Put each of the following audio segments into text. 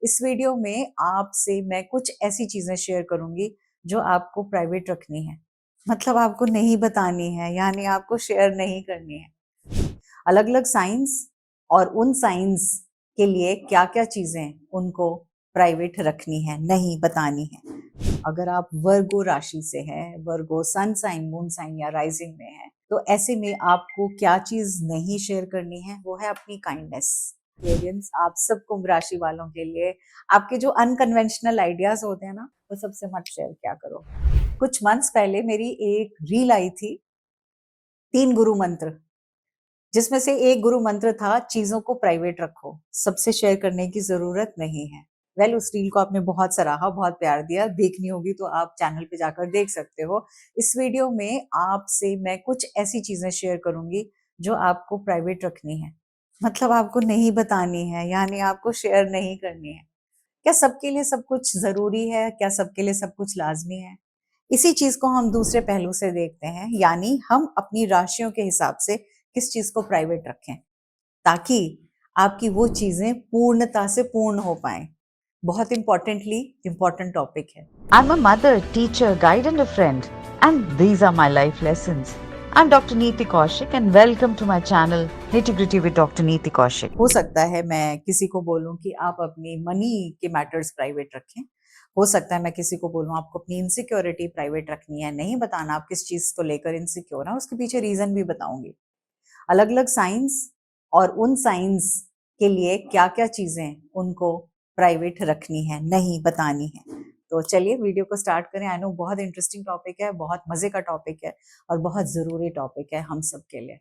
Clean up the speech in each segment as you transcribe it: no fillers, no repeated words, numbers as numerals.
इस वीडियो में आपसे मैं कुछ ऐसी चीजें शेयर करूंगी जो आपको प्राइवेट रखनी है, मतलब आपको नहीं बतानी है, यानी आपको शेयर नहीं करनी है। अलग अलग साइंस और उन साइंस के लिए क्या क्या चीजें उनको प्राइवेट रखनी है, नहीं बतानी है। अगर आप वर्गो राशि से हैं, वर्गो सन साइन, मून साइन या राइजिंग में है, तो ऐसे में आपको क्या चीज नहीं शेयर करनी है, वो है अपनी काइंडनेस। एक्सपीरियंस आप सब कुंभ राशि वालों के लिए, आपके जो अनकन्वेंशनल आइडियाज होते हैं ना, वो सबसे मत शेयर क्या करो। कुछ मंथ्स पहले मेरी एक रील आई थी, 3 गुरु मंत्र, जिसमें से एक गुरु मंत्र था चीजों को प्राइवेट रखो, सबसे शेयर करने की जरूरत नहीं है। उस रील को आपने बहुत सराहा, बहुत प्यार दिया। देखनी होगी तो आप चैनल पे जाकर देख सकते हो। इस वीडियो में आपसे मैं कुछ ऐसी चीजें शेयर करूंगी जो आपको प्राइवेट रखनी है, मतलब आपको नहीं बतानी है, यानी आपको शेयर नहीं करनी है। क्या सबके लिए सब कुछ जरूरी है? क्या सबके लिए सब कुछ लाजमी है? इसी चीज को हम दूसरे पहलू से देखते हैं, यानी हम अपनी राशियों के हिसाब से किस चीज को प्राइवेट रखें ताकि आपकी वो चीजें पूर्णता से पूर्ण हो पाए। बहुत इंपॉर्टेंट टॉपिक है। I'm a mother, teacher, guide, and a friend, and these are my life lessons. I'm Dr. Neeti Kaushik, and welcome to my channel Nitty Gritty with Dr. Neeti Kaushik. हो सकता है मैं किसी को बोलूं कि आप अपनी मनी के मैटर्स प्राइवेट रखें, हो सकता है मैं किसी को बोलूं आपको अपनी इनसिक्योरिटी प्राइवेट रखनी है, नहीं बताना आप किस चीज को लेकर इनसिक्योर है, उसके पीछे रीजन भी बताऊंगी। अलग अलग साइंस और उन साइंस के लिए क्या क्या चीजें उनको प्राइवेट रखनी है, नहीं बतानी है। तो चलिए वीडियो को स्टार्ट करें। आई नो बहुत इंटरेस्टिंग टॉपिक है, बहुत मजे का टॉपिक है और बहुत जरूरी टॉपिक है हम सब के लिए।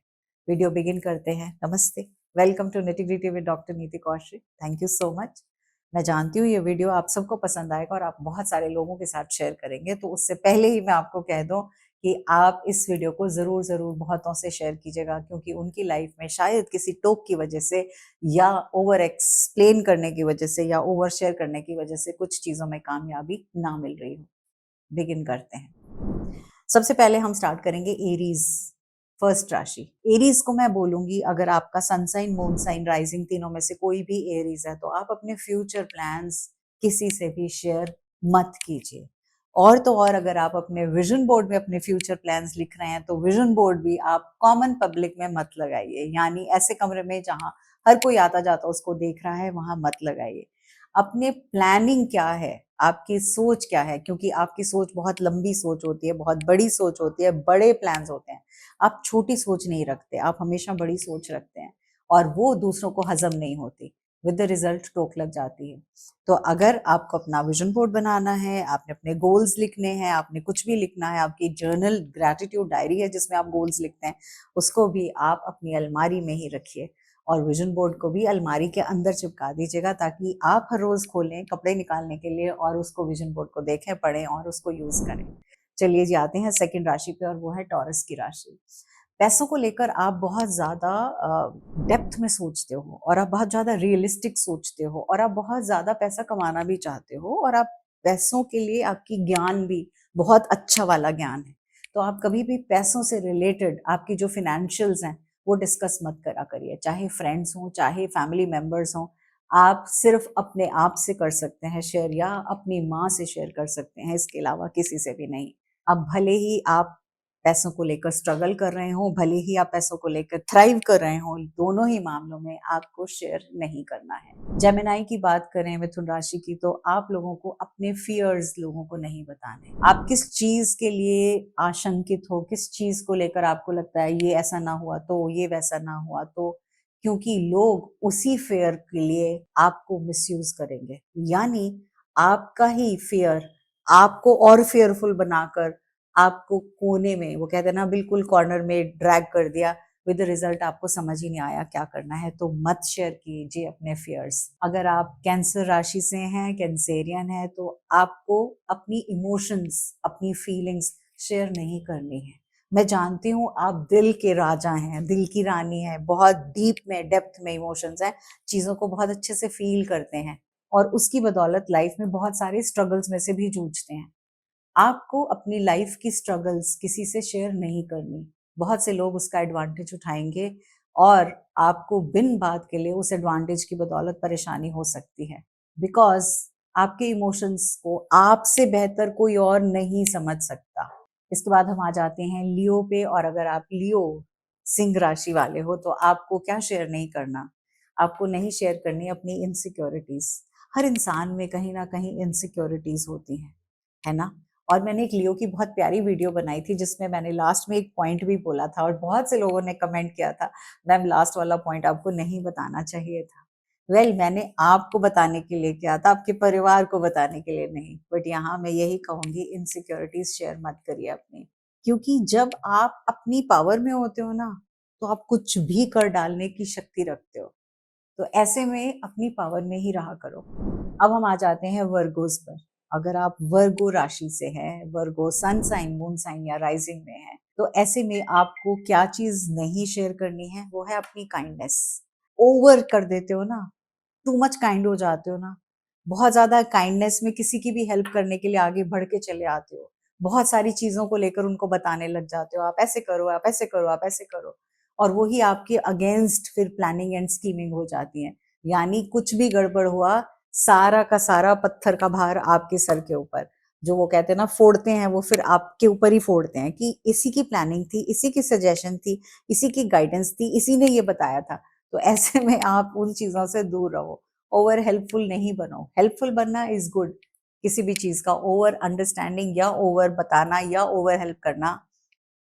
वीडियो बिगिन करते हैं। नमस्ते, welcome to nitty gritty with doctor Niti Kaushik. Thank you so much. मैं जानती हूँ ये वीडियो आप सबको पसंद आएगा और आप बहुत सारे लोगों के साथ शेयर करेंगे, तो उससे पहले ही मैं आपको कह दूं कि आप इस वीडियो को जरूर जरूर बहुतों से शेयर कीजिएगा, क्योंकि उनकी लाइफ में शायद किसी टोक की वजह से या ओवर एक्सप्लेन करने की वजह से या ओवर शेयर करने की वजह से कुछ चीजों में कामयाबी ना मिल रही हो। बिगिन करते हैं। सबसे पहले हम स्टार्ट करेंगे एरीज, फर्स्ट राशि। एरीज को मैं बोलूंगी, अगर आपका sun sign, moon sign, rising तीनों में से कोई भी एरीज है, तो आप अपने फ्यूचर प्लान्स किसी से भी शेयर मत कीजिए। और तो और अगर आप अपने विजन बोर्ड में अपने फ्यूचर प्लान्स लिख रहे हैं, तो विजन बोर्ड भी आप कॉमन पब्लिक में मत लगाइए, यानी ऐसे कमरे में जहां हर कोई आता जाता उसको देख रहा है, वहां मत लगाइए। अपने प्लानिंग क्या है, आपकी सोच क्या है, क्योंकि आपकी सोच बहुत लंबी सोच होती है, बहुत बड़ी सोच होती है, बड़े प्लान्स होते हैं। आप छोटी सोच नहीं रखते, आप हमेशा बड़ी सोच रखते हैं और वो दूसरों को हजम नहीं होती, विद द रिजल्ट टोक लग जाती है। तो अगर आपको अपना विजन बोर्ड बनाना है, आपने अपने गोल्स लिखने हैं, आपने कुछ भी लिखना है, आपकी जर्नल ग्रैटिट्यूड डायरी है जिसमें आप गोल्स लिखते हैं, उसको भी आप अपनी अलमारी में ही रखिए और विजन बोर्ड को भी अलमारी के अंदर चिपका दीजिएगा, ताकि आप हर रोज खोलें कपड़े निकालने के लिए और उसको विजन बोर्ड को देखें, पढ़ें और उसको यूज करें। चलिए जी, आते हैं सेकंड राशि पे और वो है टॉरस की राशि। पैसों को लेकर आप बहुत ज्यादा डेप्थ में सोचते हो और आप बहुत ज्यादा रियलिस्टिक सोचते हो और आप बहुत ज्यादा पैसा कमाना भी चाहते हो और आप पैसों के लिए आपकी ज्ञान भी बहुत अच्छा वाला ज्ञान है। तो आप कभी भी पैसों से रिलेटेड आपकी जो फिनेंशियल्स हैं वो डिस्कस मत करा करिए, चाहे फ्रेंड्स हों चाहे फैमिली मेंबर्स हों। आप सिर्फ अपने आप से कर सकते हैं शेयर या अपनी माँ से शेयर कर सकते हैं, इसके अलावा किसी से भी नहीं। अब भले ही आप पैसों को लेकर स्ट्रगल कर रहे हो, भले ही आप पैसों को लेकर थ्राइव कर रहे हो, दोनों ही मामलों में आपको शेयर नहीं करना है। जेमिनाई की बात करें, मिथुन राशि की, तो आप लोगों को अपने फियर्स लोगों को नहीं बताने। आप किस चीज के लिए आशंकित हो, किस चीज को लेकर आपको लगता है ये ऐसा ना हुआ तो, ये वैसा ना हुआ तो, क्योंकि लोग उसी फेयर के लिए आपको मिसयूज करेंगे, यानी आपका ही फेयर आपको और फेयरफुल बनाकर आपको कोने में, वो कहते हैं ना, बिल्कुल कॉर्नर में ड्रैग कर दिया, विद रिजल्ट आपको समझ ही नहीं आया क्या करना है। तो मत शेयर कीजिए अपने फियर्स। अगर आप कैंसर राशि से हैं, कैंसेरियन है, तो आपको अपनी इमोशंस, अपनी फीलिंग्स शेयर नहीं करनी है। मैं जानती हूँ आप दिल के राजा हैं, दिल की रानी है, बहुत डीप में, डेप्थ में इमोशंस हैं, चीजों को बहुत अच्छे से फील करते हैं और उसकी बदौलत लाइफ में बहुत सारे स्ट्रगल्स में से भी जूझते हैं। आपको अपनी लाइफ की स्ट्रगल्स किसी से शेयर नहीं करनी। बहुत से लोग उसका एडवांटेज उठाएंगे और आपको बिन बात के लिए उस एडवांटेज की बदौलत परेशानी हो सकती है। बिकॉज आपके इमोशंस को आपसे बेहतर कोई और नहीं समझ सकता। इसके बाद हम आ जाते हैं लियो पे, और अगर आप लियो सिंह राशि वाले हो तो आपको क्या शेयर नहीं करना, आपको नहीं शेयर करनी अपनी इनसिक्योरिटीज। हर इंसान में कहीं ना कहीं इनसिक्योरिटीज होती हैं, है ना। और मैंने एक लियो की बहुत प्यारी वीडियो बनाई थी जिसमें मैंने लास्ट में एक पॉइंट भी बोला था, और बहुत से लोगों ने कमेंट किया था मैम लास्ट वाला पॉइंट आपको नहीं बताना चाहिए था। मैंने आपको बताने के लिए किया था, आपके परिवार को बताने के लिए नहीं। बट यहाँ मैं यही कहूंगी, इनसिक्योरिटीज शेयर मत करिए अपनी, क्योंकि जब आप अपनी पावर में होते हो ना, तो आप कुछ भी कर डालने की शक्ति रखते हो। तो ऐसे में अपनी पावर में ही रहा करो। अब हम आ जाते हैं वर्गोस पर। अगर आप वर्गो राशि से हैं, वर्गो सन साइन, मून साइन या राइजिंग में है, तो ऐसे में आपको क्या चीज नहीं शेयर करनी है, वो है अपनी काइंडनेस। ओवर कर देते हो ना, टू मच काइंड हो जाते हो ना, बहुत ज्यादा काइंडनेस में किसी की भी हेल्प करने के लिए आगे बढ़ के चले आते हो, बहुत सारी चीजों को लेकर उनको बताने लग जाते हो, आप ऐसे करो, आप ऐसे करो, आप ऐसे करो, और वही आपके अगेंस्ट फिर प्लानिंग एंड स्कीमिंग हो जाती है। यानी कुछ भी गड़बड़ हुआ, सारा का सारा पत्थर का भार आपके सर के ऊपर। जो वो कहते हैं ना, फोड़ते हैं वो फिर आपके ऊपर ही फोड़ते हैं कि इसी की प्लानिंग थी, इसी की सजेशन थी, इसी की गाइडेंस थी, इसी ने ये बताया था। तो ऐसे में आप उन चीजों से दूर रहो, ओवर हेल्पफुल नहीं बनो। हेल्पफुल बनना इज गुड, किसी भी चीज का ओवर अंडरस्टैंडिंग या ओवर बताना या ओवर हेल्प करना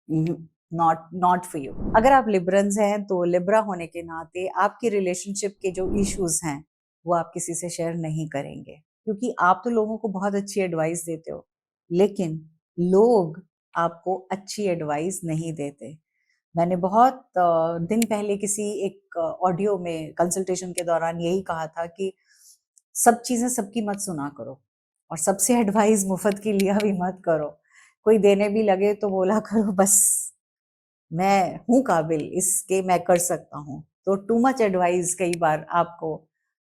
नॉट नॉट फॉर यू। अगर आप लिब्रन्स हैं तो लिब्रा होने के नाते आपकी रिलेशनशिप के जो इश्यूज हैं वो आप किसी से शेयर नहीं करेंगे, क्योंकि आप तो लोगों को बहुत अच्छी एडवाइस देते हो, लेकिन लोग आपको अच्छी एडवाइस नहीं देते। मैंने बहुत दिन पहले किसी एक ऑडियो में कंसल्टेशन के दौरान यही कहा था कि सब चीजें सबकी मत सुना करो, और सबसे एडवाइस मुफ्त की लिया भी मत करो। कोई देने भी लगे तो बोला करो बस मैं हूं काबिल इसके, मैं कर सकता हूं। तो टू मच एडवाइस कई बार आपको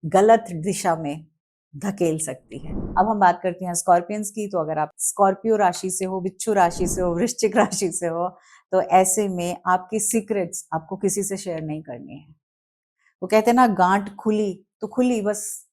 गलत दिशा में धकेल सकती है। अब हम बात करते हैं स्कॉर्पियंस की। तो अगर आप स्कॉर्पियो राशि से हो, बिच्छू राशि से हो, वृश्चिक राशि से हो, तो ऐसे में आपकी सीक्रेट्स आपको किसी से शेयर नहीं करनी है। वो कहते हैं ना, गांठ खुली तो खुली बस,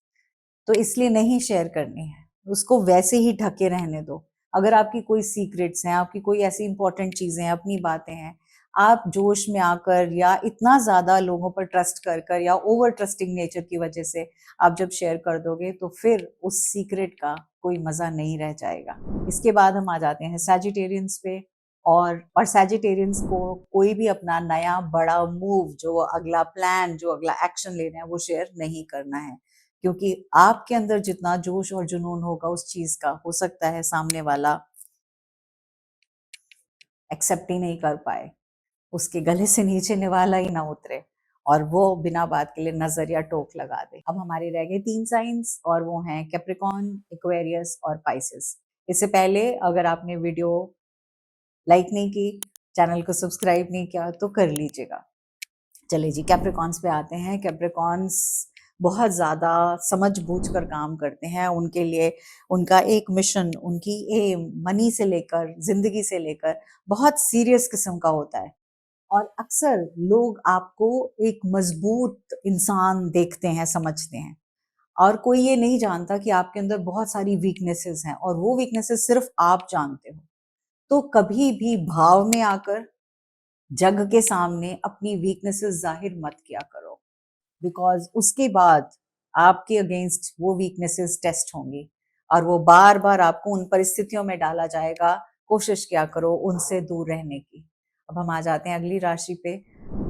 तो इसलिए नहीं शेयर करनी है, उसको वैसे ही ढके रहने दो। अगर आपकी कोई सीक्रेट्स हैं, आपकी कोई ऐसी इंपॉर्टेंट चीजें हैं, अपनी बातें हैं, आप जोश में आकर या इतना ज्यादा लोगों पर ट्रस्ट कर कर या ओवर ट्रस्टिंग नेचर की वजह से आप जब शेयर कर दोगे, तो फिर उस सीक्रेट का कोई मजा नहीं रह जाएगा। इसके बाद हम आ जाते हैं सैजिटेरियंस पे। और सैजिटेरियंस को कोई भी अपना नया बड़ा मूव, जो अगला प्लान, जो अगला एक्शन लेना है, वो शेयर नहीं करना है, क्योंकि आपके अंदर जितना जोश और जुनून होगा उस चीज का, हो सकता है सामने वाला एक्सेप्ट ही नहीं कर पाए, उसके गले से नीचे निवाला ही ना उतरे, और वो बिना बात के लिए नजर या टोक लगा दे। अब हमारे रह गए 3 साइंस, और वो हैं कैप्रिकॉर्न, एक्वेरियस और पाइसेस। इससे पहले अगर आपने वीडियो लाइक नहीं की, चैनल को सब्सक्राइब नहीं किया, तो कर लीजिएगा। चलिए जी, कैप्रिकॉर्न्स पे आते हैं। कैप्रिकॉर्न्स बहुत ज़्यादा समझ बूझ कर काम करते हैं। उनके लिए उनका एक मिशन, उनकी एम मनी से लेकर जिंदगी से लेकर बहुत सीरियस किस्म का होता है। और अक्सर लोग आपको एक मजबूत इंसान देखते हैं, समझते हैं, और कोई ये नहीं जानता कि आपके अंदर बहुत सारी वीकनेसेस हैं, और वो वीकनेसेस सिर्फ आप जानते हो। तो कभी भी भाव में आकर जग के सामने अपनी वीकनेसेस जाहिर मत किया करो, बिकॉज उसके बाद आपके अगेंस्ट वो वीकनेसेस टेस्ट होंगी, और वो बार बार आपको उन परिस्थितियों में डाला जाएगा। कोशिश क्या करो उनसे दूर रहने की। अब हम आ जाते हैं अगली राशि पे,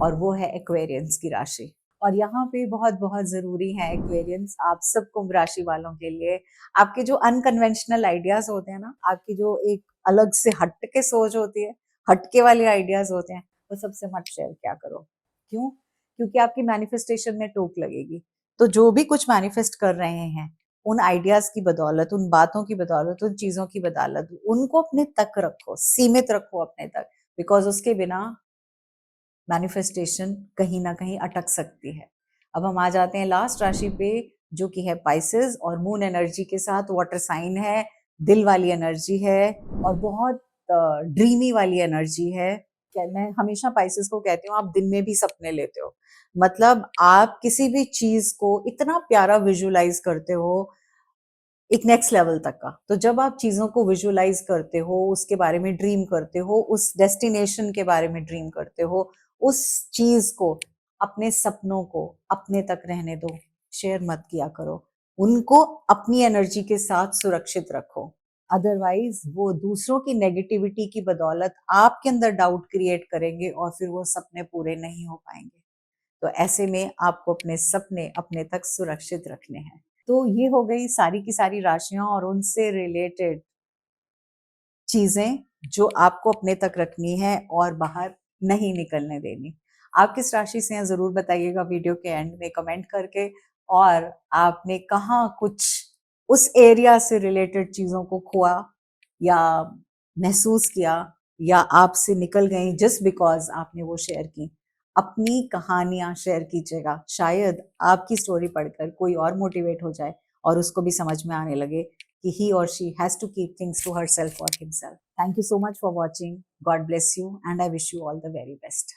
और वो है एक्वेरियंस की राशि। और यहाँ पे बहुत बहुत जरूरी है एक्वेरियंस, आप सब कुंभ राशि वालों के लिए, आपके जो अनकन्वेंशनल आइडियाज होते हैं ना, आपकी जो एक अलग से हटके सोच होती है, हटके वाले आइडियाज होते हैं, वो सबसे मत शेयर क्या करो। क्यों? क्योंकि आपकी मैनिफेस्टेशन में टोक लगेगी। तो जो भी कुछ मैनिफेस्ट कर रहे हैं, उन आइडियाज की बदौलत, उन बातों की बदौलत, उन चीजों की बदौलत, उनको अपने तक रखो, सीमित रखो अपने तक, बिकॉज उसके बिना मैनिफेस्टेशन कहीं ना कहीं अटक सकती है। अब हम आ जाते हैं लास्ट राशि पे, जो कि है पाइसेस, और मून एनर्जी के साथ वाटर साइन है, दिल वाली एनर्जी है, और बहुत ड्रीमी वाली एनर्जी है। मैं हमेशा पाइसेस को कहती हूँ आप दिन में भी सपने लेते हो, मतलब आप किसी भी चीज को इतना प्यारा विजुलाइज करते हो एक नेक्स्ट लेवल तक का। तो जब आप चीजों को विजुलाइज करते हो, उसके बारे में ड्रीम करते हो, उस डेस्टिनेशन के बारे में ड्रीम करते हो, उस चीज को, अपने सपनों को अपने तक रहने दो, शेयर मत किया करो, उनको अपनी एनर्जी के साथ सुरक्षित रखो। अदरवाइज वो दूसरों की नेगेटिविटी की बदौलत आपके अंदर डाउट क्रिएट करेंगे और फिर वो सपने पूरे नहीं हो पाएंगे। तो ऐसे में आपको अपने सपने अपने तक सुरक्षित रखने हैं। तो ये हो गई सारी की सारी राशियां और उनसे रिलेटेड चीजें जो आपको अपने तक रखनी है और बाहर नहीं निकलने देनी। आप किस राशि से हैं जरूर बताइएगा वीडियो के एंड में कमेंट करके, और आपने कहाँ कुछ उस एरिया से रिलेटेड चीजों को खोआ या महसूस किया या आपसे निकल गई जस्ट बिकॉज आपने वो शेयर की। अपनी कहानियां शेयर कीजिएगा, शायद आपकी स्टोरी पढ़कर कोई और मोटिवेट हो जाए और उसको भी समझ में आने लगे कि he or she has to keep things to herself or himself. Thank you so much for watching. God bless you and I wish you all the very best.